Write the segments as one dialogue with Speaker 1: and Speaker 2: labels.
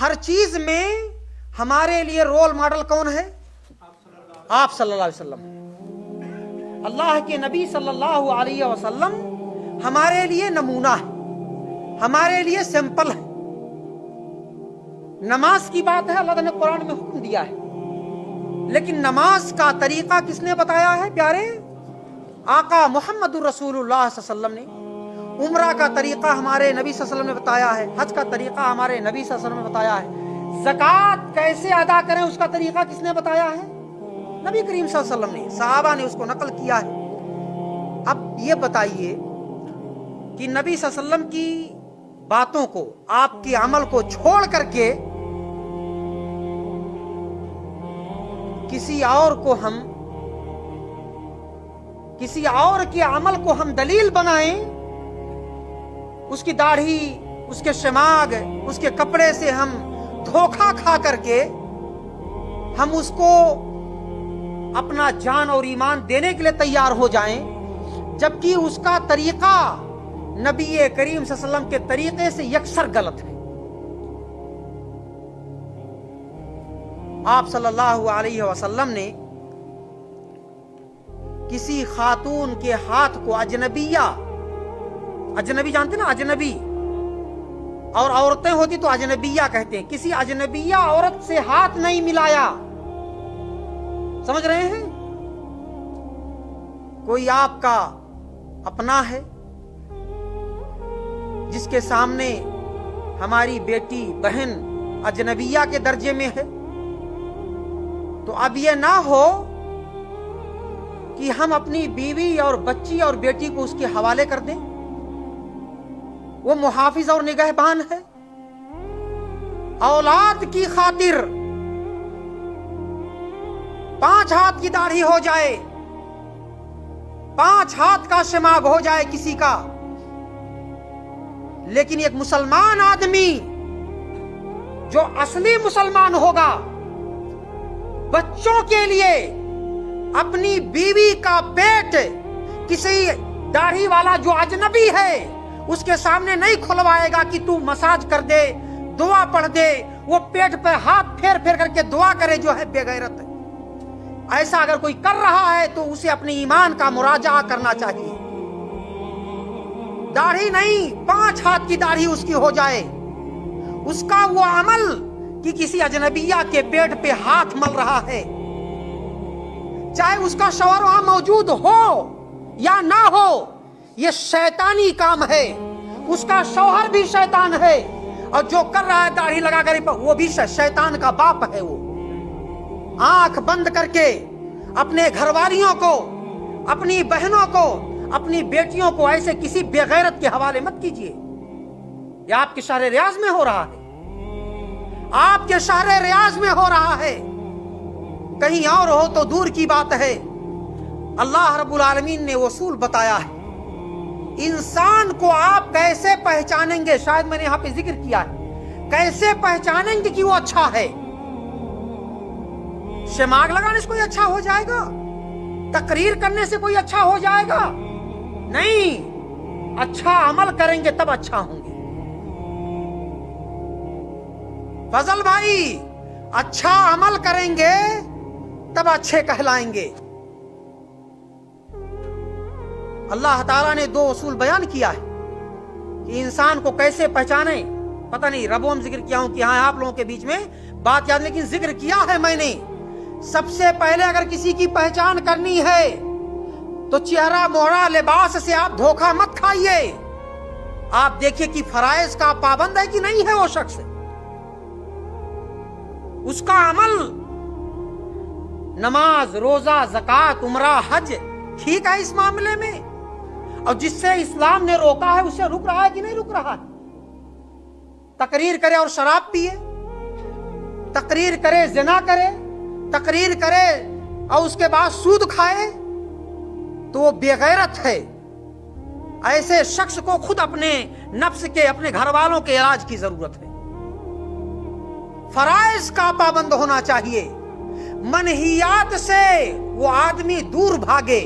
Speaker 1: ہر چیز میں ہمارے لیے رول ماڈل کون ہے؟ آپ صلی اللہ علیہ وسلم. اللہ کے نبی صلی اللہ علیہ وسلم ہمارے لیے نمونہ ہے, ہمارے لیے سیمپل ہے. نماز کی بات ہے, اللہ تعالیٰ نے قرآن میں حکم دیا ہے, لیکن نماز کا طریقہ کس نے بتایا ہے؟ پیارے آقا محمد الرسول اللہ صلی اللہ علیہ وسلم نے. عمرہ کا طریقہ ہمارے نبی صلی اللہ علیہ وسلم نے بتایا ہے, حج کا طریقہ ہمارے نبی صلی اللہ علیہ وسلم نے بتایا ہے. زکوٰۃ کیسے ادا کریں اس کا طریقہ کس نے بتایا ہے؟ نبی کریم صلی اللہ علیہ وسلم نے, صحابہ نے اس کو نقل کیا ہے. اب یہ بتائیے کہ نبی صلی اللہ علیہ وسلم کی باتوں کو, آپ کے عمل کو چھوڑ کر کے کسی اور کے عمل کو ہم دلیل بنائیں, اس کی داڑھی, اس کے شماغ, اس کے کپڑے سے ہم دھوکہ کھا کر کے ہم اس کو اپنا جان اور ایمان دینے کے لیے تیار ہو جائیں, جبکہ اس کا طریقہ نبی کریم صلی اللہ علیہ وسلم کے طریقے سے یکسر غلط ہے. آپ صلی اللہ علیہ وسلم نے کسی خاتون کے ہاتھ کو اجنبی جانتے نا, اجنبی, اور عورتیں ہوتی تو اجنبیہ کہتے ہیں, کسی اجنبیہ عورت سے ہاتھ نہیں ملایا. سمجھ رہے ہیں؟ کوئی آپ کا اپنا ہے جس کے سامنے ہماری بیٹی بہن اجنبیہ کے درجے میں ہے, تو اب یہ نہ ہو کہ ہم اپنی بیوی اور بچی اور بیٹی کو اس کے حوالے کر دیں. وہ محافظ اور نگہبان ہے. اولاد کی خاطر 5 ہاتھ کی داڑھی ہو جائے, 5 ہاتھ کا شماغ ہو جائے کسی کا, لیکن ایک مسلمان آدمی جو اصلی مسلمان ہوگا, بچوں کے لیے اپنی بیوی کا پیٹ کسی داڑھی والا جو اجنبی ہے اس کے سامنے نہیں کھلوائے گا کہ تو مساج کر دے, دعا پڑھ دے, وہ پیٹ پہ ہاتھ پھیر پھیر کر کے دعا کرے, جو ہے بے غیرت ہے. ایسا اگر کوئی کر رہا ہے تو اسے اپنے ایمان کا مراجعہ کرنا چاہیے. داڑھی نہیں, 5 ہاتھ کی داڑھی اس کی ہو جائے, اس کا وہ عمل کہ کسی اجنبیہ کے پیٹ پہ ہاتھ مل رہا ہے, چاہے اس کا شوہر وہاں موجود ہو یا نہ ہو, یہ شیطانی کام ہے. اس کا شوہر بھی شیطان ہے, اور جو کر رہا ہے داڑھی لگا کر وہ بھی شیطان کا باپ ہے. وہ آنکھ بند کر کے اپنے گھر والیوں کو, اپنی بہنوں کو, اپنی بیٹیوں کو ایسے کسی بے غیرت کے حوالے مت کیجیے. یہ آپ کے شہر ریاض میں ہو رہا ہے, آپ کے شہر ریاض میں ہو رہا ہے, کہیں اور ہو تو دور کی بات ہے. اللہ رب العالمین نے اصول بتایا ہے. انسان کو آپ کیسے پہچانیں گے, شاید میں نے یہاں پہ ذکر کیا ہے, کیسے پہچانیں گے کہ وہ اچھا ہے؟ شماغ لگانے سے کوئی اچھا ہو جائے گا؟ تقریر کرنے سے کوئی اچھا ہو جائے گا؟ نہیں, اچھا عمل کریں گے تب اچھا ہوں گے. فضل بھائی, اچھا عمل کریں گے تب اچھے کہلائیں گے. اللہ تعالیٰ نے 2 اصول بیان کیا ہے کہ انسان کو کیسے پہچانے. پتہ نہیں ربوں میں ذکر کیا ہوں کہ ہاں آپ لوگوں کے بیچ میں بات یاد, لیکن ذکر کیا ہے میں نے. سب سے پہلے اگر کسی کی پہچان کرنی ہے تو چہرہ موڑا لباس سے آپ دھوکہ مت کھائیے. آپ دیکھیے کہ فرائض کا پابند ہے کہ نہیں ہے وہ شخص, اس کا عمل نماز, روزہ, زکوٰۃ, عمرہ, حج ٹھیک ہے اس معاملے میں, اور جس سے اسلام نے روکا ہے اس سے رک رہا ہے کہ نہیں رک رہا ہے. تقریر کرے اور شراب پیے, تقریر کرے زنا کرے, تقریر کرے اور اس کے بعد سود کھائے, تو وہ بے غیرت ہے. ایسے شخص کو خود اپنے نفس کے, اپنے گھر والوں کے علاج کی ضرورت ہے. فرائض کا پابند ہونا چاہیے, منہیات سے وہ آدمی دور بھاگے.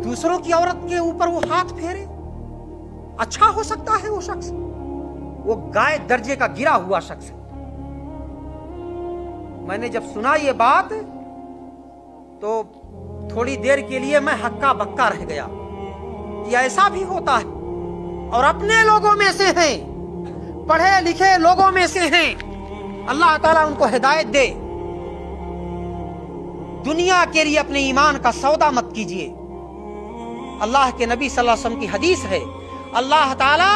Speaker 1: دوسروں کی عورت کے اوپر وہ ہاتھ پھیرے, اچھا ہو سکتا ہے وہ شخص, वो गाय दर्जे का गिरा हुआ शख्स है। मैंने जब सुना ये बात तो थोड़ी देर के लिए मैं हक्का बक्का रह गया कि ऐसा भी होता है। और अपने लोगों में से हैं, पढ़े लिखे लोगों में से हैं, अल्लाह ताला उनको हिदायत दे। दुनिया के लिए अपने ईमान का सौदा मत कीजिए। अल्लाह के नबी सल्लल्लाहु अलैहि वसल्लम की हदीस है, अल्लाह ताला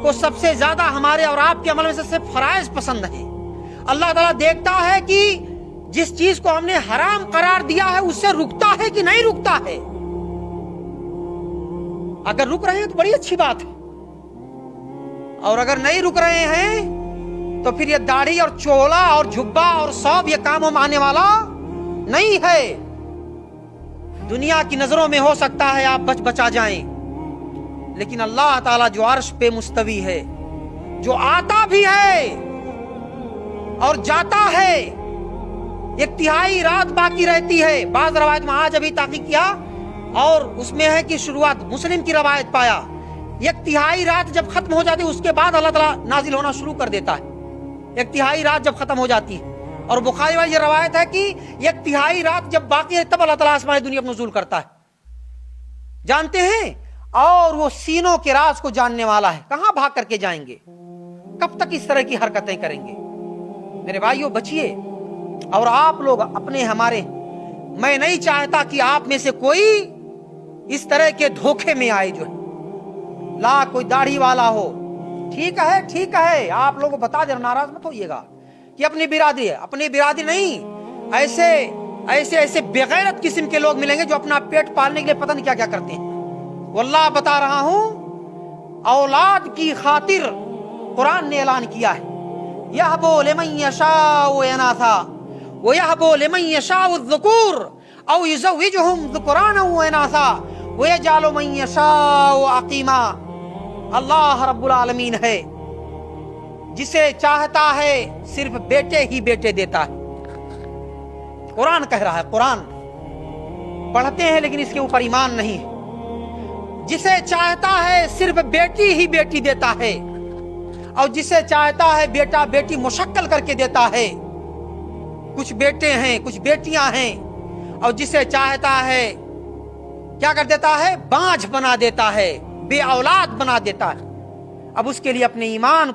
Speaker 1: को सबसे ज्यादा हमारे और आपके अमल में से फराइज पसंद है। अल्लाह ताला देखता है कि जिस चीज को हमने हराम करार दिया है उससे रुकता है कि नहीं रुकता है। अगर रुक रहे हैं तो बड़ी अच्छी बात है, और अगर नहीं रुक रहे हैं तो फिर ये दाढ़ी और चोला और झुब्बा और सब ये कामों में आने वाला नहीं है। दुनिया की नजरों में हो सकता है आप बचा जाएं, लेकिन अल्लाह ताला जो अर्श पे मुस्तवी है, जो आता भी है और जाता है, एक तिहाई रात बाकी रहती है। बाज रवायत में आज अभी ताकीद किया और उसमें है कि शुरुआत मुस्लिम की रवायत पाया, एक तिहाई रात जब खत्म हो जाती है उसके बाद अल्लाह ताला नाजिल होना शुरू कर देता है। एक तिहाई रात जब खत्म हो जाती है, और बुखारी वाली ये रवायत है कि एक तिहाई रात जब बाकी है तब अल्लाह ताला आसमान दुनिया पर नुज़ूल करता है। जानते हैं, और वो सीनों के राज को जानने वाला है। कहां भाग करके जाएंगे, कब तक इस तरह की हरकतें करेंगे। मेरे भाइयों बचिए। और आप लोग अपने हमारे, मैं नहीं चाहता कि आप में से कोई इस तरह के धोखे में आए जो है ला कोई दाढ़ी वाला हो। ठीक है, आप लोगों को बता दे, नाराज मत होइएगा कि अपनी बिरादरी है। अपनी बिरादरी नहीं, ऐसे बेगैरत किस्म के लोग मिलेंगे जो अपना पेट पालने के लिए पता नहीं क्या क्या करते हैं। वल्लाह बता रहा हूं, औलाद की खातिर कुरान ने ऐलान किया है, यहबु लिमन यशाउ इनासा व यहबु लिमन यशाउ ज़ुकूर औ युज़व्विजुहुम ज़ुकराना व इनासा व यजअलु मन यशाउ अक़ीमा। अल्लाह रब्बुल आलमीन है, जिसे चाहता है सिर्फ बेटे ही बेटे देता है। कुरान कह रहा है, कुरान पढ़ते हैं लेकिन इसके ऊपर ईमान नहीं है। जिसे चाहता है सिर्फ बेटी ही बेटी देता है, और जिसे चाहता है बेटा बेटी मुशक्कल करके देता है। कुछ बेटे हैं, कुछ बेटियां हैं, और जिसे चाहता है क्या कर देता है, बांझ बना देता है, बे औलाद बना देता है। अब उसके लिए अपने ईमान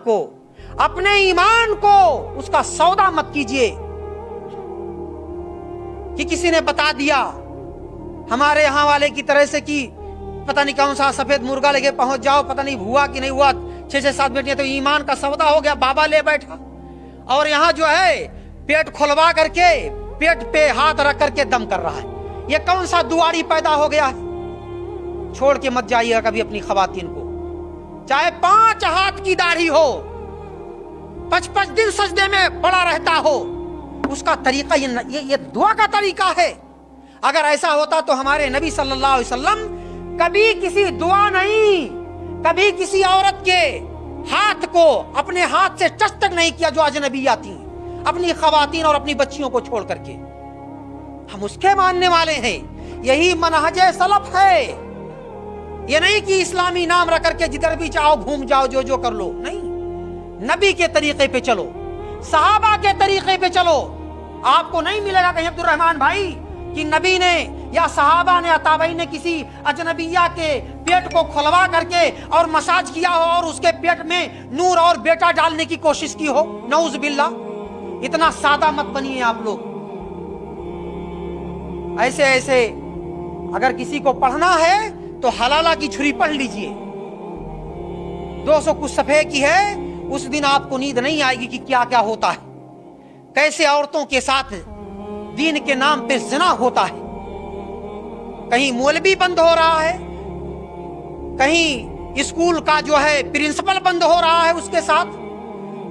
Speaker 1: को उसका सौदा मत कीजिए कि किसी ने बता दिया हमारे यहां वाले की तरह से कि पता नहीं कौन सा सफेद मुर्गा लेके पहुंच जाओ, पता नहीं हुआ कि नहीं हुआ, 6-7 बेटियां, तो ईमान का सौदा हो गया। बाबा ले बैठा और यहां जो है पेट खुलवा करके पेट पे हाथ रख करके दम कर रहा है। ये कौन सा दुआरी पैदा हो गया है। छोड़ के मत जाइएगा कभी अपनी खवातीन को, चाहे 5 हाथ की दाढ़ी हो, 5-5 दिन सजदे में पड़ा रहता हो, उसका तरीका ये दुआ का तरीका है। अगर ऐसा होता तो हमारे नबी सल्लल्लाहु अलैहि वसल्लम कभी किसी दुआ नहीं, कभी किसी औरत के हाथ को अपने हाथ से टच तक नहीं किया जो अजनबिया थी, अपनी खवातीन और अपनी बच्चियों को छोड़ करके। हम उसके मानने वाले हैं, यही मनहजे सलफ है। ये नहीं कि इस्लामी नाम रख करके जिधर भी चाहो घूम जाओ, जो कर लो, नहीं। नबी के तरीके पे चलो, सहाबा के तरीके पे चलो। आपको नहीं मिलेगा कहीं अब्दुल रहमान भाई कि नबी ने या सहाबा ने ताबईन ने किसी अजनबिया के पेट को खुलवा करके और मसाज किया हो और उसके पेट में नूर और बेटा डालने की कोशिश की हो। नऊज बिल्लाह। इतना सादा मत बनिए आप लोग। ऐसे अगर किसी को पढ़ना है तो हलाला की छुरी पढ़ लीजिए। 200 कुछ सफे की है, उस दिन आपको नींद नहीं आएगी कि क्या क्या होता है, कैसे औरतों के साथ दीन के नाम पे ज़िना होता है। कहीं मौलवी बंद हो रहा है, कहीं स्कूल का जो है प्रिंसिपल बंद हो रहा है उसके साथ,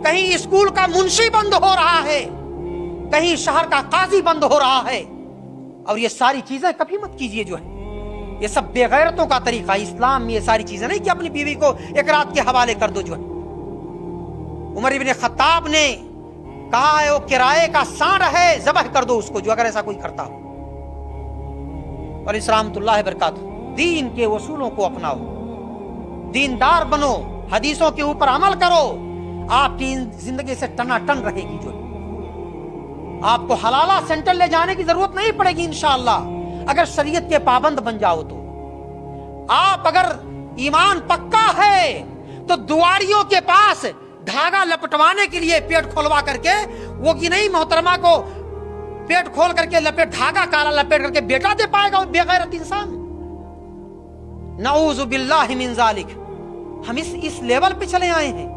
Speaker 1: कहीं स्कूल का मुंशी बंद हो रहा है, कहीं शहर का काजी बंद हो रहा है। और ये सारी चीजें कभी मत कीजिए जो है, ये सब बेगैरतों का तरीका। इस्लाम में ये सारी चीजें नहीं कि अपनी बीवी को एक रात के हवाले कर दो जो है। उमर इब्न खत्ताब ने कहा है वो किराए का सांड है, ज़बह कर दो उसको जो अगर ऐसा कोई करता हो। और इस्लामुल्लाह बरकातहू, दीन के उसूलों को अपनाओ, दीनदार बनो, हदीसों के ऊपर अमल करो, आपकी जिंदगी से टनाटन रहेगी। जो आपको हलाला सेंटर ले जाने की जरूरत नहीं पड़ेगी इंशाअल्लाह, अगर शरीयत के पाबंद बन जाओ तो। आप अगर ईमान पक्का है तो दुआरियों के पास धागा लपटवाने के लिए पेट खोलवा करके, वो कि नहीं मोहतरमा को पेट खोल करके लपेट, धागा काला लपेट करके बेटा दे पाएगा वो बेगैरत इंसान? नऊज़ु बिल्लाहि मिन ज़ालिक। हम इस लेवल पे चले आए हैं।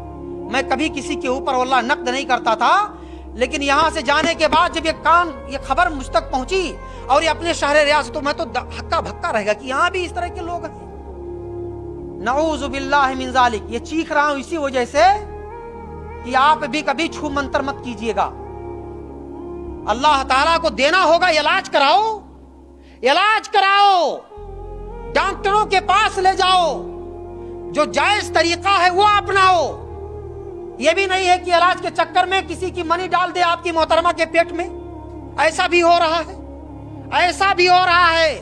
Speaker 1: मैं कभी किसी के ऊपर वल्लाह नक्द नहीं करता था, लेकिन यहां से जाने के बाद जब ये खबर मुझ तक पहुंची और ये अपने शहर रियासत, तो मैं तो हक्का भक्का रहेगा कि यहां भी इस तरह के लोग हैं। नऊज़ु बिल्लाहि मिन ज़ालिक। ये चीख रहा हूं इसी वजह से कि आप भी कभी छू मंतर मत कीजिएगा। अल्लाह ताला को देना होगा, इलाज कराओ, इलाज कराओ, डॉक्टरों के पास ले जाओ, जो जायज तरीका है वो अपनाओ। ये भी नहीं है कि इलाज के चक्कर में किसी की मनी डाल दे आपकी मोहतरमा के पेट में। ऐसा भी हो रहा है, ऐसा भी हो रहा है।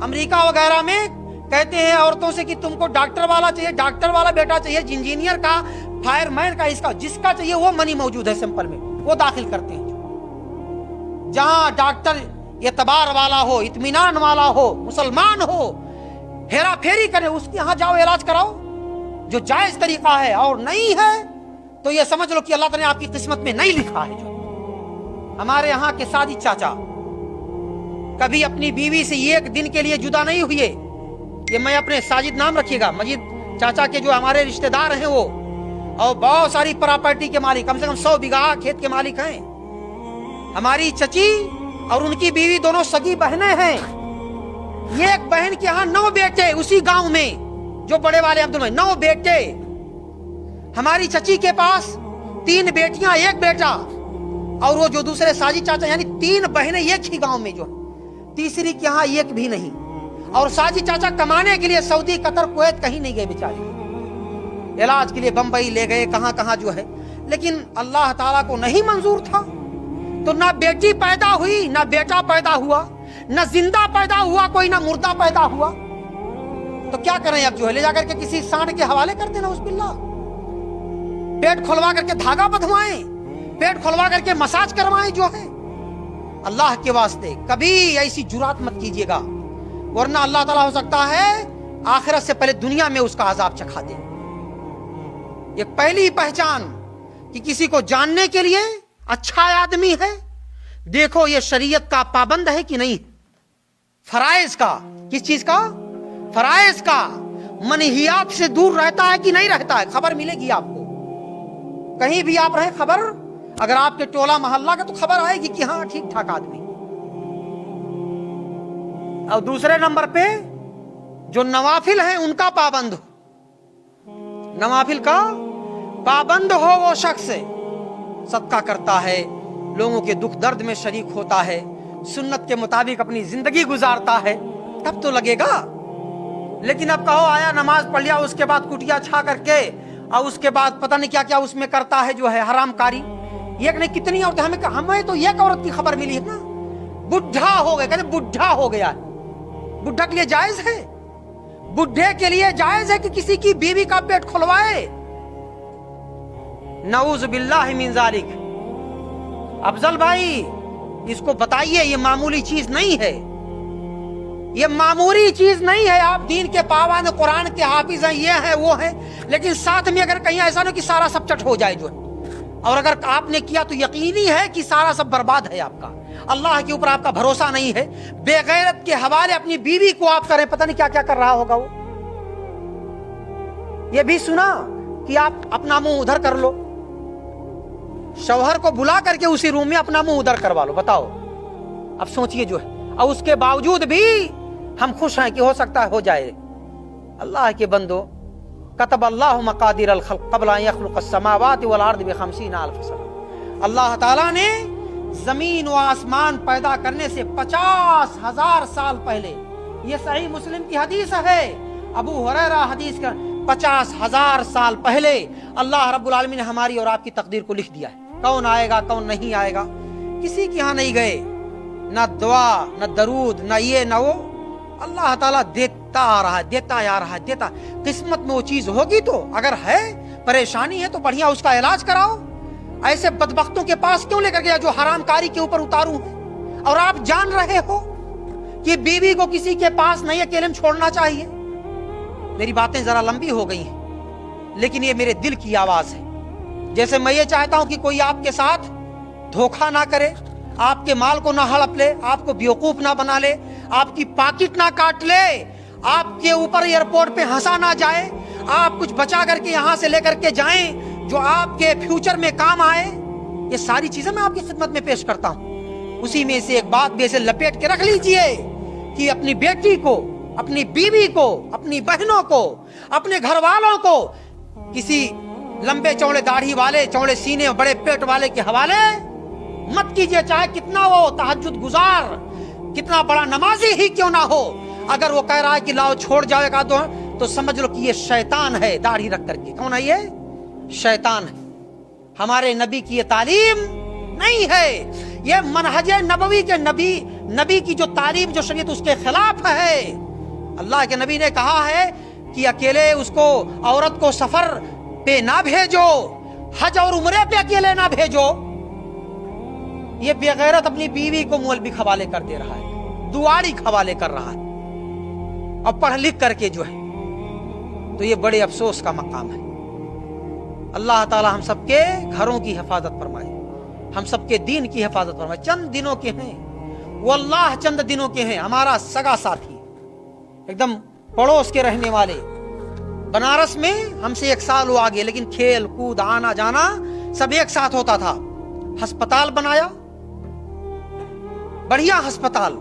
Speaker 1: अमेरिका वगैरह में कहते हैं औरतों से कि तुमको डॉक्टर वाला चाहिए, डॉक्टर वाला बेटा चाहिए, इंजीनियर का, फायरमैन का, इसका जिसका चाहिए वो मनी मौजूद है सिंपल में, वो दाखिल करते हैं। जहां डॉक्टर एतबार वाला हो, इत्मीनान वाला हो, मुसलमान हो, हेरा फेरी करे, उसके यहां जाओ, इलाज कराओ जो जायज तरीका है। और नहीं है तो ये समझ लो कि अल्लाह ताला ने आपकी किस्मत में नहीं लिखा है। जो हमारे यहाँ के साजिद चाचा कभी अपनी बीवी से एक दिन के लिए जुदा नहीं हुए। ये मैं अपने साजिद नाम रखिएगा, मजीद चाचा के जो हमारे रिश्तेदार हैं वो, और बहुत सारी प्रॉपर्टी के मालिक, कम से कम 100 बीघा खेत के मालिक हैं। हमारी चची और उनकी बीवी दोनों सगी बहनें हैं। एक बहन के यहाँ 9 बेटे, उसी गांव में जो बड़े वाले अब्दुल भाई, 9 बेटे। हमारी चची के पास 3 बेटियां 1 बेटा, और वो जो दूसरे साजिद चाचा, यानी 3 बहनें एक ही गांव में, जो तीसरी के यहाँ एक भी नहीं। और साजिद चाचा कमाने के लिए सऊदी, कतर, कुवैत कहीं नहीं गए बेचारे, इलाज के लिए बंबई ले गए, कहां कहां जो है। लेकिन अल्लाह ताला को नहीं मंजूर था, तो ना बेटी पैदा हुई, ना बेटा पैदा हुआ, ना जिंदा पैदा हुआ कोई, ना मुर्दा पैदा हुआ। तो क्या करें अब? जो है ले जाकर के किसी सांड के हवाले कर देना, उस बिल्ला पेट खुलवा करके धागा बंधवाएं, पेट खुलवा करके मसाज करवाएं। जो है अल्लाह के वास्ते कभी ऐसी जुरात मत कीजिएगा, वरना अल्लाह ताला हो सकता है आखिरत से पहले दुनिया में उसका अजाब चखा दे। ये पहली पहचान कि किसी को जानने के लिए अच्छा आदमी है, देखो ये शरीयत का पाबंद है कि नहीं, फराइज का, किस चीज का, फराइज का, मनहियात से दूर रहता है कि नहीं रहता है। खबर मिलेगी आपको, कहीं भी आप रहे खबर, अगर आपके टोला मोहल्ला का, तो खबर आएगी कि हाँ ठीक ठाक आदमी। और दूसरे नंबर पे जो नवाफिल है उनका पाबंद हो, नवाफिल का पाबंद हो, वो शख्स सदका करता है, लोगों के दुख दर्द में शरीक होता है, सुन्नत के मुताबिक अपनी जिंदगी गुजारता है, तब तो लगेगा। लेकिन अब कहो आया नमाज पढ़ लिया, उसके बाद कुटिया छा करके, और उसके बाद पता नहीं क्या क्या उसमें करता है, जो है हरामकारी। एक नहीं कितनी औरतें, हमें तो एक औरत की खबर मिली है ना, बुढ़ा हो गया, कहते बुढ़ा हो गया। बुढ़ा के लिए जायज है, बुढ़े के लिए जायज है कि किसी की बीवी का पेट खुलवाए? नऊज़ बिल्लाहि मिन ज़ालिक। अफजल भाई इसको बताइए, ये मामूली चीज नहीं है, ये मामूली चीज नहीं है। आप दीन के पाबंद, कुरान के हाफिज हैं, ये है वो है, लेकिन साथ में अगर कहीं ऐसा नहीं कि सारा सब चट हो जाए जो है, और अगर आपने किया तो यकीनी है कि सारा सब बर्बाद है आपका, अल्लाह के ऊपर आपका भरोसा नहीं है। बेगैरत के हवाले अपनी बीवी को आप करें, पता नहीं क्या क्या कर रहा होगा वो। ये भी सुना कि आप अपना मुंह उधर कर लो, शौहर को बुला करके उसी रूम में अपना मुंह उधर करवा लो, बताओ। अब सोचिए जो है, और उसके बावजूद भी हम खुश हैं कि हो सकता है हो जाए। अल्लाह के बंदो, कतब अल्लाहु मकादिर अल खल्क़ क़ब्ल अन यख़्लुक़ अस-समावाति वल अर्द बि-50 अल्फ़ सना। अल्लाह ताला ने जमीन व आसमान पैदा करने से 50,000 साल पहले, ये सही मुस्लिम की हदीस है, अबू हुरैरा हदीस का, 50,000 साल पहले अल्लाह रब्बुल आलमीन ने हमारी और आपकी तकदीर को लिख दिया है। कौन आएगा कौन नहीं आएगा, किसी के यहाँ नहीं गए, ना दुआ ना दरूद ना ये ना वो, अल्लाह ताला देता आ रहा है, देता आ रहा है, देता। किस्मत में वो चीज होगी तो, अगर है परेशानी है तो बढ़िया उसका इलाज कराओ। ऐसे बदबख्तों के पास क्यों लेकर गया जो हरामकारी के ऊपर उतारू है? और आप जान रहे हो कि बीवी को किसी के पास नहीं अकेले में छोड़ना चाहिए। मेरी बातें जरा लंबी हो गई हैं, लेकिन ये मेरे दिल की आवाज है। जैसे मैं ये चाहता हूं कि कोई आपके साथ धोखा ना करे, आपके माल को ना हड़प ले, आपको बेवकूफ ना बना ले, आपकी पॉकेट ना काट ले, आपके ऊपर एयरपोर्ट पे हंसा ना जाए, आप कुछ बचा करके यहां से लेकर के जाएं जो आपके फ्यूचर में काम आए। ये सारी चीजें मैं आपकी खिदमत में पेश करता हूं। उसी में से एक बात भी ऐसे लपेट के रख लीजिए कि अपनी बेटी को, अपनी बीवी को, अपनी बहनों को, अपने घर वालों को किसी लंबे चौड़े दाढ़ी वाले, चौड़े सीने, बड़े पेट वाले के हवाले मत कीजिए। चाहे कितना वो तहज्जुद गुजार, कितना बड़ा नमाजी ही क्यों ना हो, अगर वो कह रहा है कि लाओ छोड़ जाओ एक आध, तो समझ लो कि ये शैतान है दाढ़ी रख करके। कौन है ये? शैतान है। हमारे नबी की ये तालीम नहीं है। ये मनहज नबवी के नबी की जो तालीम, जो शरीयत, उसके खिलाफ है। अल्लाह के नबी ने कहा है कि अकेले उसको, औरत को सफर पे ना भेजो, हज और उम्रे पे अकेले ना भेजो। ये बेगैरत अपनी बीवी को मौलवी खवाले कर दे रहा है, दुआरी खवाले कर रहा है, और पढ़ लिख करके जो है, तो ये बड़े अफसोस का मकाम है। अल्लाह ताला हम सबके घरों की हिफाजत फरमाए, हम सबके दीन की हिफाजत फरमाए। चंद दिनों के हैं वो, अल्लाह चंद दिनों के हैं। हमारा सगा साथी, एकदम पड़ोस के रहने वाले, बनारस में हमसे 1 साल वो आगे, लेकिन खेल कूद आना जाना सब एक साथ होता था। अस्पताल बनाया, बढ़िया अस्पताल,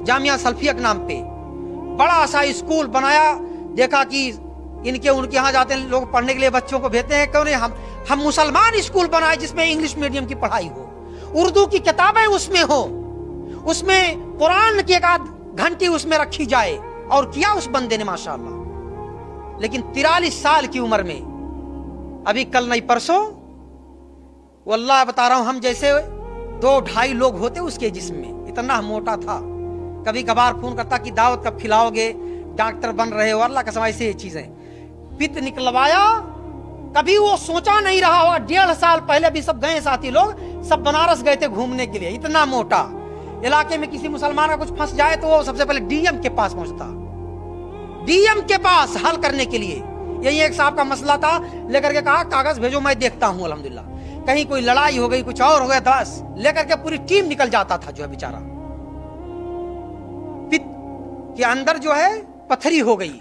Speaker 1: जामिया सल्फिया के नाम पे बड़ा सा स्कूल बनाया। देखा कि इनके उनके यहाँ जाते हैं लोग पढ़ने के लिए, बच्चों को भेजते हैं। क्यों नहीं हम मुसलमान स्कूल बनाए जिसमें इंग्लिश मीडियम की पढ़ाई हो, उर्दू की किताबें उसमें हो, उसमें कुरान की एक आध घंटी उसमें रखी जाए। और किया उस बंदे ने माशाअल्लाह। लेकिन 43 साल की उम्र में, अभी कल नहीं परसों, वल्लाह बता रहा हूं, हम जैसे 2-2.5 लोग होते उसके जिस्म में, इतना मोटा था। कभी कभार फोन करता कि दावत कब खिलाओगे, डॉक्टर बन रहे हो, अल्लाह कसम ऐसी चीजें। पित्त निकलवाया, कभी वो सोचा नहीं रहा होगा। 1.5 साल पहले भी सब गए साथी लोग, सब बनारस गए थे घूमने के लिए। इतना मोटा, इलाके में किसी मुसलमान का कुछ फंस जाए तो वो सबसे पहले डीएम के पास पहुंचता, डीएम के पास हल करने के लिए। यही एक साहब का मसला था, लेकर के कहा कागज भेजो मैं देखता हूं। अल्हम्दुलिल्लाह, कहीं कोई लड़ाई हो गई, कुछ और हो गया, बस लेकर के पूरी टीम निकल जाता था। जो है बेचारा पित्त के अंदर जो है पथरी हो गई,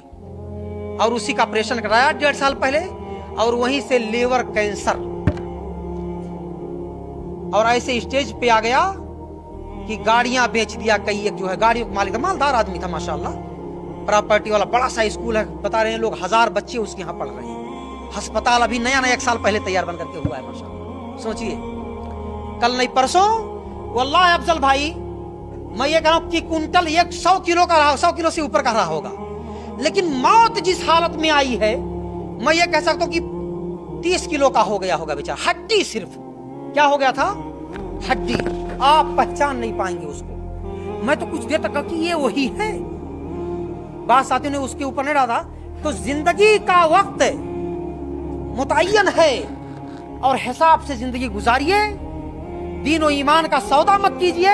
Speaker 1: और उसी का ऑपरेशन कराया 1.5 साल पहले, और वहीं से लीवर कैंसर, और ऐसे स्टेज पे आ गया कि गाड़ियां बेच दिया। कई एक जो है गाड़ियों का मालिक, मालदार आदमी था माशाल्लाह, प्रॉपर्टी वाला, बड़ा सा स्कूल है, बता रहे हैं लोग 1000 बच्चे उसके यहाँ पढ़ रहे हैं। अस्पताल अभी नया 1 साल पहले तैयार बन करके हुआ है माशाल्लाह। सोचिए, कल नहीं परसों, वल्लाह अफजल भाई, मैं ये कह रहा हूं कि कुंटल 100 किलो का रहा, 100 किलो से ऊपर का रहा होगा। लेकिन मौत जिस हालत में आई है, मैं ये कह सकता हूं कि 30 किलो का हो गया होगा बेचारा। हड्डी, सिर्फ क्या हो गया था? हड्डी। आप पहचान नहीं पाएंगे उसको। मैं तो कुछ देर तक कि ये वही है, बात साथियों ने उसके ऊपर नहीं डाला। तो जिंदगी का वक्त मुतय्यन है, और हिसाब से जिंदगी गुजारिए। दीन और ईमान का सौदा मत कीजिए।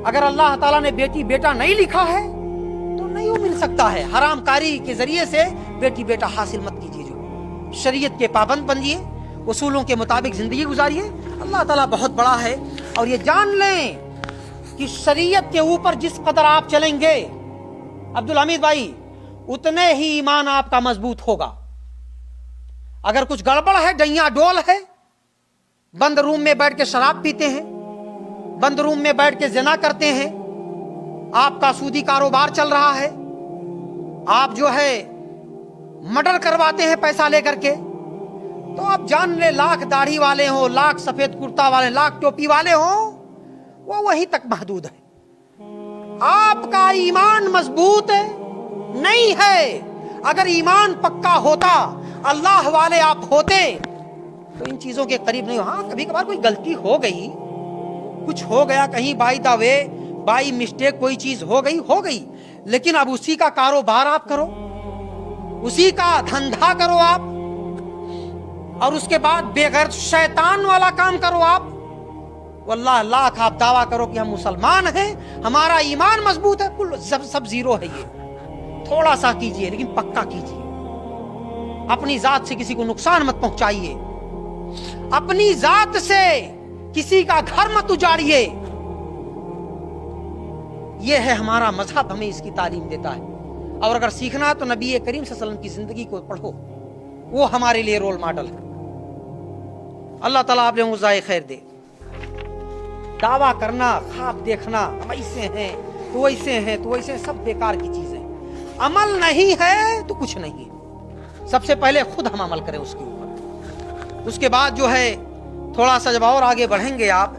Speaker 1: अगर अल्लाह ताला ने बेटी बेटा नहीं लिखा है तो नहीं वो मिल सकता है। हरामकारी के जरिए से बेटी बेटा हासिल मत कीजिए। जो शरीयत के पाबंद बनिए, उसूलों के मुताबिक जिंदगी गुजारिए। अल्लाह ताला बहुत बड़ा है, और ये जान लें कि शरीयत के ऊपर जिस कदर आप चलेंगे अब्दुल हमीद भाई, उतने ही ईमान आपका मजबूत होगा। अगर कुछ गड़बड़ है, डैया डोल है, बंद रूम में बैठ के शराब पीते हैं, बंद रूम में बैठ के ज़िना करते हैं, आपका सूदी कारोबार चल रहा है, आप जो है मर्डर करवाते हैं पैसा लेकर के, तो आप जान ले, लाख दाढ़ी वाले हो, लाख सफेद कुर्ता वाले, लाख टोपी वाले हो, वो वहीं तक महदूद है। आपका ईमान मजबूत नहीं है। अगर ईमान पक्का होता, अल्लाह वाले आप होते, तो इन चीजों के करीब नहीं हो। हाँ, कभी कभार कोई गलती हो गई, कुछ हो गया कहीं, by the way, by mistake कोई चीज हो गई, लेकिन अब उसी का कारोबार आप करो, उसी का धंधा करो आप, और उसके बाद बेगैर शैतान वाला काम करो आप। वल्लाह लाख आप दावा करो कि हम मुसलमान हैं, हमारा ईमान मजबूत है, कुल सब जीरो है। ये थोड़ा सा कीजिए लेकिन पक्का कीजिए। अपनी जात से किसी को नुकसान मत पहुंचाइए, अपनी जात से किसी का घर मत उजाड़िए। यह है हमारा मजहब, हमें इसकी तालीम देता है। और अगर सीखना है तो नबी करीम सल्लल्लाहु अलैहि वसल्लम की जिंदगी को पढ़ो, वो हमारे लिए रोल मॉडल है। अल्लाह ताला आप लोगों को जाए खैर दे। दावा करना, ख्वाब देखना, हम ऐसे हैं तो वैसे हैं तो वैसे, सब बेकार की चीजें। अमल नहीं है तो कुछ नहीं है। सबसे पहले खुद हम अमल करें उसके ऊपर, उसके बाद जो है थोड़ा सा जब और आगे बढ़ेंगे आप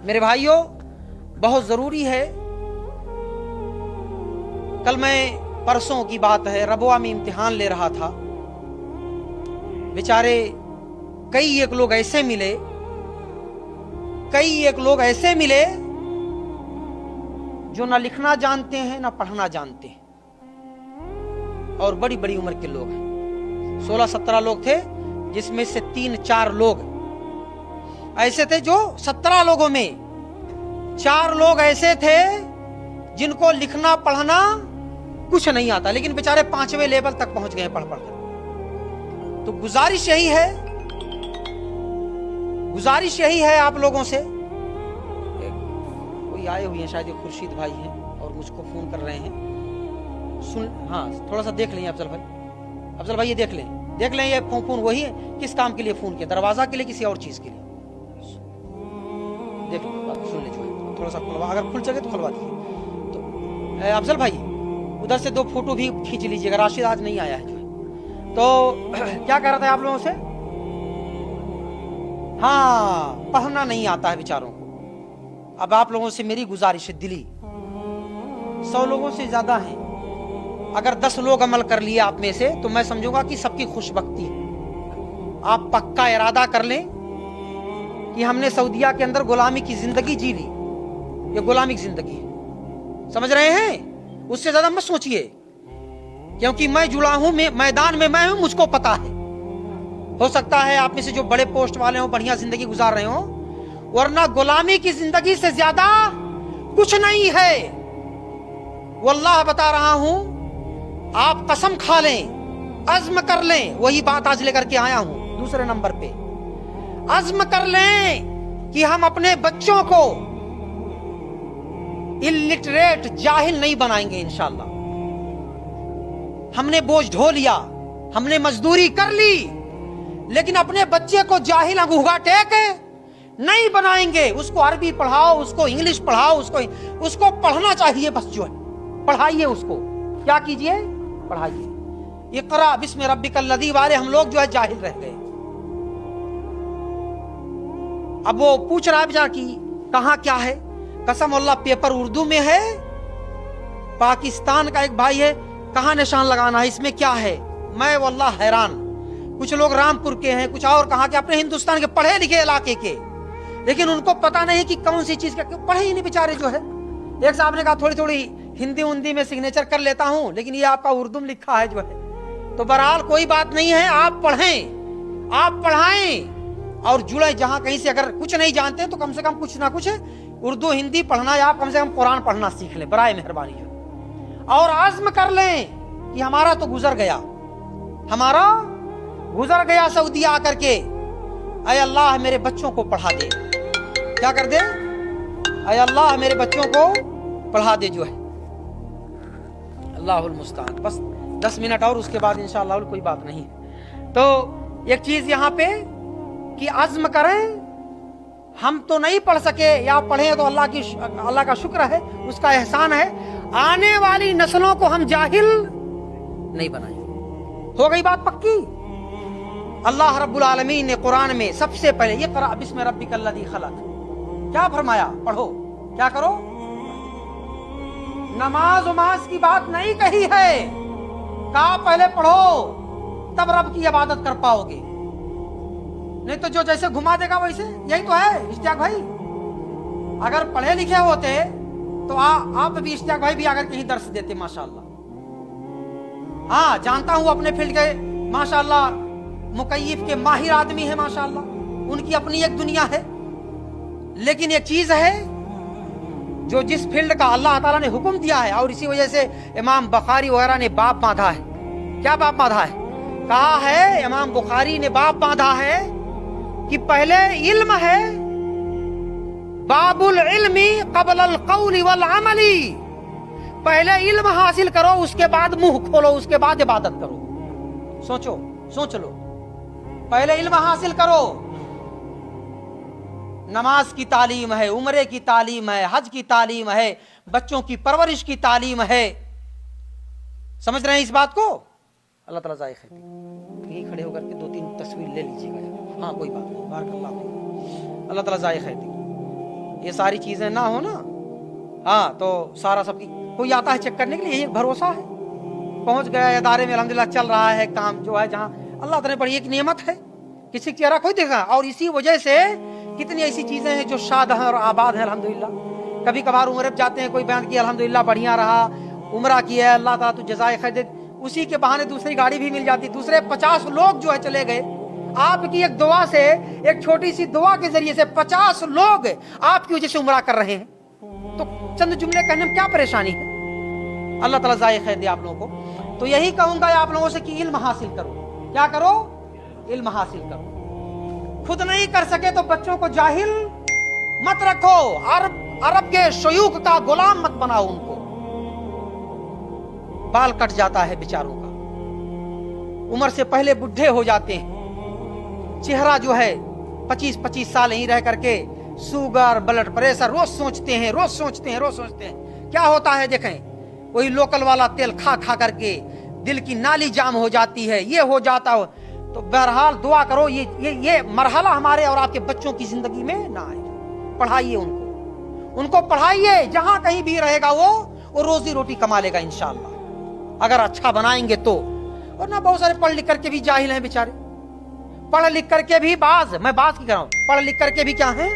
Speaker 1: मेरे भाइयों, बहुत जरूरी है। कल मैं, परसों की बात है, रबुआ में इम्तिहान ले रहा था। बेचारे कई एक लोग ऐसे मिले जो ना लिखना जानते हैं ना पढ़ना जानते हैं, और बड़ी बड़ी उम्र के लोग हैं। 16-17 लोग थे, जिसमें से 3-4 लोग ऐसे थे जो 17 लोगों में 4 लोग ऐसे थे जिनको लिखना पढ़ना कुछ नहीं आता, लेकिन बेचारे 5वें लेवल तक पहुंच गए पढ़ कर। तो गुजारिश यही है आप लोगों से। कोई आए हुए हैं शायद, ये खुर्शीद भाई हैं और मुझको फोन कर रहे हैं। सुन, हाँ थोड़ा सा देख लें अफजल भाई ये देख लें ये फोन वही है, किस काम के लिए फोन किया, दरवाजा के लिए किसी और चीज के लिए? देख लो, सुन ले, जो थोड़ा सा खुलवा, अगर खुल सके तो खुलवा दीजिए। तो अफजल भाई उधर से 2 फोटो भी खींच लीजिएगा, राशिद आज नहीं आया है जो है। तो क्या कह रहा था आप लोगों से? हाँ, पढ़ना नहीं आता है बेचारों को। अब आप लोगों से मेरी गुजारिश है दिली, 100 लोगों से ज्यादा हैं, अगर 10 लोग अमल कर लिए आप में से तो मैं समझूंगा कि सबकी खुशबख्ती है। आप पक्का इरादा कर लें कि हमने सऊदीया के अंदर गुलामी की जिंदगी जी ली, ये गुलामी की जिंदगी है, समझ रहे हैं? उससे ज्यादा मत सोचिए, क्योंकि मैं जुड़ा हूं, मैदान में मैं हूं, मुझको पता है। हो सकता है आप में से जो बड़े पोस्ट वाले हो बढ़िया जिंदगी गुजार रहे हो, वरना गुलामी की जिंदगी से ज्यादा कुछ नहीं है। वल्लाह बता रहा हूं, आप कसम खा लें, अज़्म कर लें, वही बात आज लेकर के आया हूं दूसरे नंबर पे। अज़्म कर लें कि हम अपने बच्चों को इलिटरेट, जाहिल नहीं बनाएंगे इंशाअल्लाह। हमने बोझ ढो लिया, हमने मजदूरी कर ली, लेकिन अपने बच्चे को जाहिल अंगूठा टेक नहीं बनाएंगे। उसको अरबी पढ़ाओ, उसको इंग्लिश पढ़ाओ, उसको पढ़ना चाहिए, बस जो है पढ़ाइए उसको। क्या कीजिए? पढ़ाइए। इक़रा बिस्मि रब्बिकल लज़ी वाले हम लोग जो है जाहिल रह गए। अब वो पूछ रहा है बेचारा कि कहाँ क्या है। कसम अल्लाह, पेपर उर्दू में है, पाकिस्तान का एक भाई है, कहाँ निशान लगाना है, इसमें क्या है? मैं वल्लाह हैरान। कुछ लोग रामपुर के हैं, कुछ और कहाँ के, अपने हिंदुस्तान के पढ़े लिखे इलाके के, लेकिन उनको पता नहीं कि कौन सी चीज का, पढ़े ही नहीं बेचारे जो है। एक साहब ने कहा थोड़ी थोड़ी हिंदी में सिग्नेचर कर लेता हूं, लेकिन ये आपका उर्दू में लिखा है जो है। तो बहरहाल कोई बात नहीं है, आप पढ़ें, आप पढ़ाएं और जुड़े। जहां कहीं से अगर कुछ नहीं जानते तो कम से कम कुछ ना कुछ उर्दू हिंदी पढ़ना, या आप कम से कम कुरान पढ़ना सीख लें, बराए मेहरबानी जो। और आज़्म कर लें कि हमारा तो गुजर गया सऊदीया आकर के, ऐ अल्लाह मेरे बच्चों को पढ़ा दे। क्या कर दे? ऐ अल्लाह मेरे बच्चों को पढ़ा दे जो है। अल्लाहुल मुस्तान। बस 10 मिनट और, उसके बाद इंशाअल्लाह कोई बात नहीं। तो एक चीज यहाँ पे कि अज़्म करें, हम तो नहीं पढ़ सके, या पढ़े तो अल्लाह का शुक्र है, उसका एहसान है। आने वाली नस्लों को हम जाहिल नहीं बनाएंगे। हो गई बात पक्की। अल्लाह रब्बुल आलमीन ने कुरान में सबसे पहले इक़रा बिस्मि रब्बिकल लज़ी खलक़ क्या फरमाया? पढ़ो। क्या करो? नमाज की बात नहीं कही है, कहा पहले पढ़ो, तब रब की इबादत कर पाओगे। नहीं तो जो जैसे घुमा देगा वैसे, यही तो है इश्तियाक भाई। अगर पढ़े लिखे होते तो आप भी, इश्तियाक भाई भी अगर कहीं दर्स देते माशाअल्लाह। हाँ जानता हूं अपने फील्ड के माशाअल्लाह मुकय्यिफ के माहिर आदमी है माशाअल्लाह, उनकी अपनी एक दुनिया है। लेकिन एक चीज है जो जिस फील्ड का अल्लाह ताला ने हुक्म दिया है, और इसी वजह से इमाम बुखारी वगैरह ने बाप बांधा है। क्या बाप बांधा है? कहा है इमाम बुखारी ने बाप बांधा है कि पहले इल्म है, बाबुल इल्मी क़ब्ल अल क़ौली वल अमली, पहले इल्म हासिल करो, उसके बाद मुंह खोलो, उसके बाद इबादत करो। सोचो, सोच लो, पहले इल्म हासिल करो। नमाज की तालीम है, उम्रे की तालीम है, हज की तालीम है, बच्चों की परवरिश की तालीम है। समझ रहे हैं इस बात को? अल्लाह ताला जाए खैर। यहीं खड़े होकर के 2-3 तस्वीर ले लीजिएगा। हाँ, कोई बात नहीं, बारकल्लाह फीक। अल्लाह ताला जाए खैर। ये सारी चीजें ना हो ना, हाँ, तो सारा सब कोई आता है चेक करने के लिए, यही एक भरोसा है। पहुंच गया इदारे में, अल्हम्दुलिल्लाह चल रहा है काम जो है, जहाँ अल्लाह ताला ने बड़ी एक नेमत है, किसी का चेहरा कोई देखा। और इसी वजह से कितनी ऐसी चीजें हैं जो शाद हैं और आबाद हैं अल्हम्दुलिल्लाह। कभी कभार उम्र जाते हैं, कोई बयान किया अल्हम्दुलिल्लाह बढ़िया रहा, उम्रा किया, अल्लाह ताला तो जज़ाए खैर दे, उसी के बहाने दूसरी गाड़ी भी मिल जाती, दूसरे 50 लोग जो है चले गए। आपकी एक दुआ से, एक छोटी सी दुआ के जरिए से 50 लोग आपकी वजह से उम्रा कर रहे हैं। तो चंद जुमले कहने में क्या परेशानी है? अल्लाह ताला जाए खैर दे आप लोगों को। तो यही कहूंगा आप लोगों से कि इल्म हासिल करो। क्या करो? इल्म हासिल करो। खुद नहीं कर सके तो बच्चों को जाहिल मत रखो, अरब के शयूख का गुलाम मत बनाओ उनको। बाल कट जाता है बेचारों का, उम्र से पहले बुढ़े हो जाते हैं, चेहरा जो है 25-25 साल यहीं रह करके शुगर, ब्लड प्रेशर, रोज सोचते हैं, रोज सोचते हैं, रोज सोचते हैं। क्या होता है देखें, वही लोकल वाला तेल खा खा करके दिल की नाली जाम हो जाती है, ये हो जाता हो। तो बहरहाल दुआ करो ये मरहला हमारे और आपके बच्चों की जिंदगी में ना आए। पढ़ाइए उनको पढ़ाइए, जहां कहीं भी रहेगा वो रोजी रोटी कमा लेगा इंशाअल्लाह, अगर अच्छा बनाएंगे तो। और ना बहुत सारे पढ़ लिख करके भी जाहिल हैं बेचारे, पढ़ लिख करके भी मैं बात की कर रहा हूं, पढ़ लिख करके भी क्या है,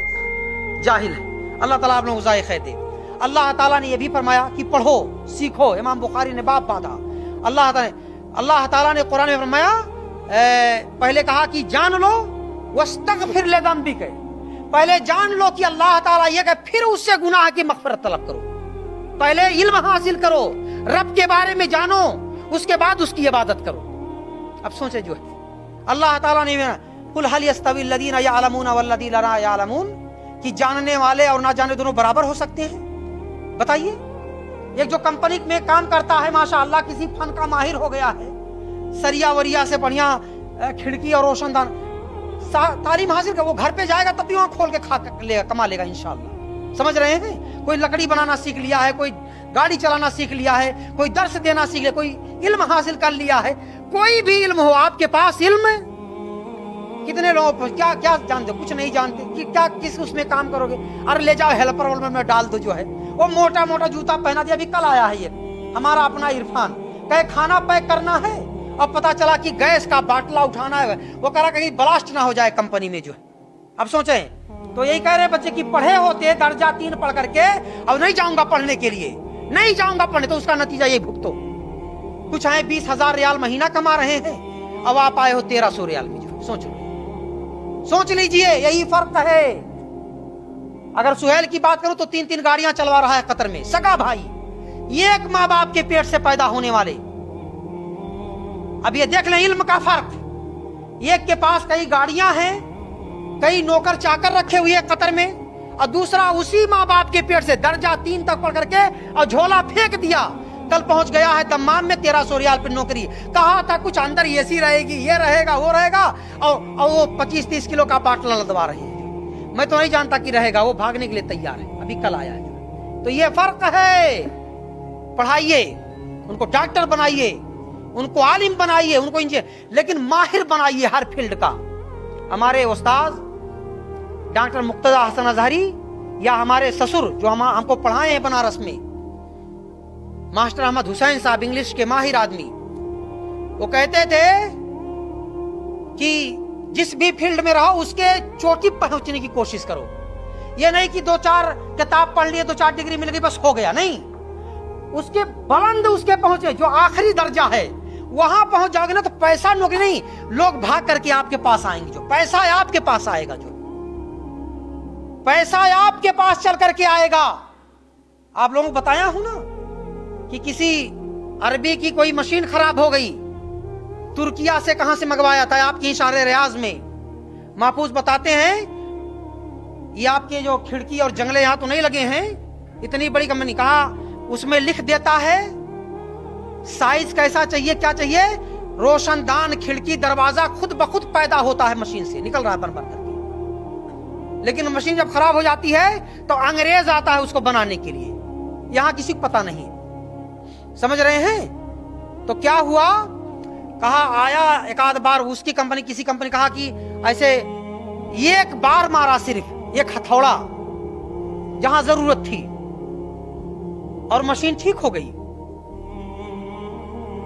Speaker 1: जाहिल है। अल्लाह ताला आप लोगों को जाए खैर दे। अल्लाह ताला ने यह भी फरमाया कि पढ़ो सीखो, इमाम बुखारी ने बाप बांधा। अल्लाह ताला ने कुरान में फरमाया, पहले कहा कि जान लो वस्तगफिर लिज़ंबिक, पहले जान लो कि अल्लाह ताला ये कहे, फिर उससे गुनाह की मग़फ़िरत तलब करो। पहले इल्म हासिल करो, रब के बारे में जानो, उसके बाद उसकी इबादत करो। अब सोचे जो है अल्लाह ताला ने कुल हल यस्तवी लदीना यअलमूना वल्लदीना ला यअलमून, कि जानने वाले और ना जाने दोनों बराबर हो सकते हैं? बताइए। एक जो कंपनी में काम करता है माशाअल्लाह, किसी फन का माहिर हो गया है, सरिया वरिया से बढ़िया खिड़की और रोशनदान तालीम हासिल कर, वो घर पे जाएगा तब भी वहां खोल के कमा लेगा इंशाअल्लाह। समझ रहे हैं? कोई लकड़ी बनाना सीख लिया है, कोई गाड़ी चलाना सीख लिया है, कोई दर्स देना सीख लिया, कोई इल्म हासिल कर लिया है। कोई भी इल्म हो आपके पास, इल्म कितने लोग क्या क्या जानते, कुछ नहीं जानते कि क्या किस उसमें काम करोगे। अरे ले जाओ हेल्पर में डाल दो, जो है वो मोटा मोटा जूता पहना दिया। अभी कल आया है ये हमारा अपना इरफान, कहे खाना पैक करना है, अब पता चला कि गैस का बाटला उठाना है, वो कह रहा कहीं ब्लास्ट ना हो जाए कंपनी में जो है। अब सोचे तो यही कह रहे बच्चे कि पढ़े होते दर्जा 3 पढ़ करके, अब नहीं जाऊंगा पढ़ने के लिए, नहीं जाऊंगा पढ़ने, तो उसका नतीजा ये भुगतो। कुछ आए 20,000 रियाल महीना कमा रहे हैं, अब आप आए हो 1300 रियाल में। जो सोच लीजिए, यही फर्क है। अगर सुहेल की बात करूं तो 3-3 गाड़ियां चलवा रहा है कतर में, सगा भाई, एक माँ बाप के पेट से पैदा होने वाले। अब ये देख लें इल्म का फर्क, एक के पास कई गाड़ियां हैं, कई नौकर चाकर रखे हुए कतर में, और दूसरा उसी माँ बाप के पेट से दर्जा 3 तक पढ़ करके और झोला फेंक दिया, कल पहुंच गया है दम्माम में 1300 रियाल पर नौकरी। कहा था कुछ अंदर एसी रहेगी, ये रहेगा वो रहेगा, और वो 25-30 किलो का बाटला लदवा रही है। मैं तो नहीं जानता कि रहेगा, वो भागने के लिए तैयार है, अभी कल आया है। तो ये फर्क है। पढ़ाइए उनको, डॉक्टर बनाइए उनको, आलिम बनाइए उनको, इंजीनियर, लेकिन माहिर बनाइए हर फील्ड का। हमारे उस्ताद डॉक्टर मुक्तदा हसन अजहरी, या हमारे ससुर जो हमको पढ़ाए हैं बनारस में, मास्टर अहमद हुसैन साहब, इंग्लिश के माहिर आदमी, वो कहते थे कि जिस भी फील्ड में रहो उसके चोटी पहुंचने की कोशिश करो। ये नहीं कि 2-4 किताब पढ़ लिए, 2-4 डिग्री मिल गई बस हो गया, नहीं। उसके बुलंद उसके पहुंचे, जो आखिरी दर्जा है वहां पहुंच जाओगे ना तो पैसा नौकरी नहीं, लोग भाग करके आपके पास आएंगे। जो पैसा है आपके पास आएगा, जो पैसा आपके पास चल करके आएगा। आप लोगों को बताया हूं ना कि किसी अरबी की कोई मशीन खराब हो गई, तुर्किया से कहां से मंगवाया था, आपके इशारे रियाज में। महफूज बताते हैं ये आपके जो खिड़की और जंगले यहां तो नहीं लगे हैं, इतनी बड़ी कंपनी, कहा उसमें लिख देता है साइज कैसा चाहिए, क्या चाहिए, रोशनदान खिड़की दरवाजा खुद ब खुद पैदा होता है, मशीन से निकल रहा है बन करके। लेकिन मशीन जब खराब हो जाती है तो अंग्रेज आता है उसको बनाने के लिए, यहां किसी को पता नहीं। समझ रहे हैं? तो क्या हुआ, कहा आया एक आध बार उसकी कंपनी, किसी कंपनी, कहा कि ऐसे एक बार मारा, सिर्फ एक हथौड़ा जहां जरूरत थी, और मशीन ठीक हो गई।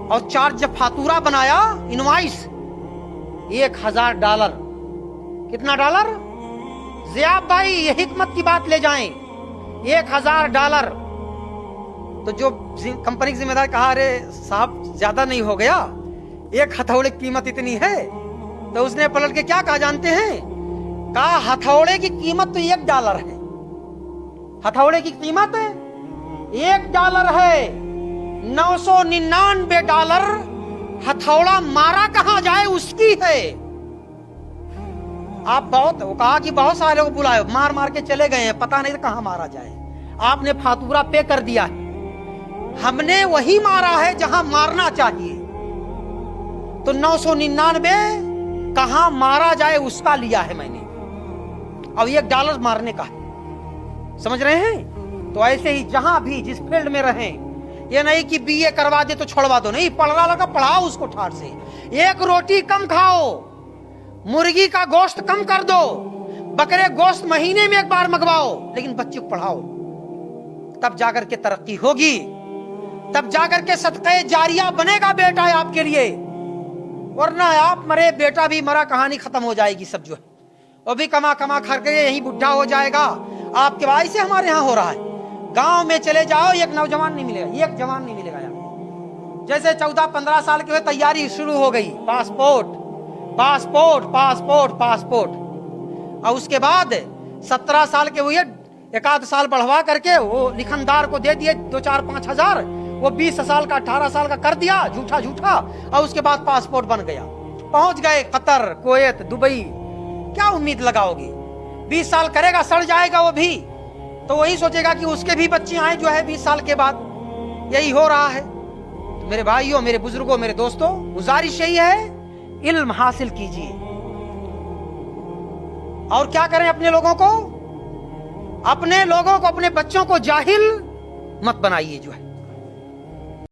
Speaker 1: और चार्ज जब फातूरा बनाया, इनवाइस $1000। कितना डॉलर? ज़ियाब भाई ये हिकमत की बात ले जाएं, $1000। तो जो कंपनी की जिम्मेदार कहा, अरे साहब ज्यादा नहीं हो गया, एक हथौड़े की कीमत इतनी है? तो उसने पलट के क्या कहा जानते हैं? कहा हथौड़े की कीमत तो $1 है, हथौड़े की कीमत $1 है, $999 हथौड़ा मारा कहां जाए उसकी है। आप बहुत, वो कहा कि बहुत सारे लोग बुलाए, मार मार के चले गए हैं, पता नहीं कहां मारा जाए। आपने फातूरा पे कर दिया है, हमने वही मारा है जहां मारना चाहिए। तो 999 कहां मारा जाए उसका लिया है मैंने, अब $1 मारने का है। समझ रहे हैं? तो ऐसे ही जहां भी जिस फील्ड में रहें, ये नहीं कि बीए करवा दे तो छोड़वा दो, नहीं, पढ़ रहा लगा पढ़ाओ उसको ठाट से। एक रोटी कम खाओ, मुर्गी का गोश्त कम कर दो, बकरे गोश्त महीने में एक बार मंगवाओ, लेकिन बच्चे को पढ़ाओ, तब जाकर के तरक्की होगी, तब जाकर के सदक़े जारिया बनेगा बेटा आपके लिए। वरना आप मरे, बेटा भी मरा, कहानी खत्म हो जाएगी सब। जो है वो भी कमा कमा खा के यही बुढ़ा हो जाएगा। आपके भाई से हमारे यहाँ हो रहा है, गांव में चले जाओ एक नौजवान नहीं मिलेगा, एक जवान नहीं मिलेगा यार। जैसे 14-15 साल के हुए तैयारी शुरू हो गई, पासपोर्ट पासपोर्ट पासपोर्ट पासपोर्ट, और उसके बाद 17 साल के हुए, एक आध साल बढ़वा करके वो लिखनदार को दे दिए 2-4-5 हजार, वो 20 साल का 18 साल का कर दिया झूठा झूठा, और उसके बाद पासपोर्ट बन गया, पहुंच गए कतर, कुवैत, दुबई। क्या उम्मीद लगाओगे? 20 साल करेगा, सड़ जाएगा वो भी, तो वही सोचेगा कि उसके भी बच्चे आए जो है 20 साल के बाद। यही हो रहा है। तो मेरे भाइयों, मेरे बुजुर्गों, मेरे दोस्तों, गुजारिश यही है, इल्म हासिल कीजिए। और क्या करें, अपने लोगों को, अपने बच्चों को जाहिल मत बनाइए। जो है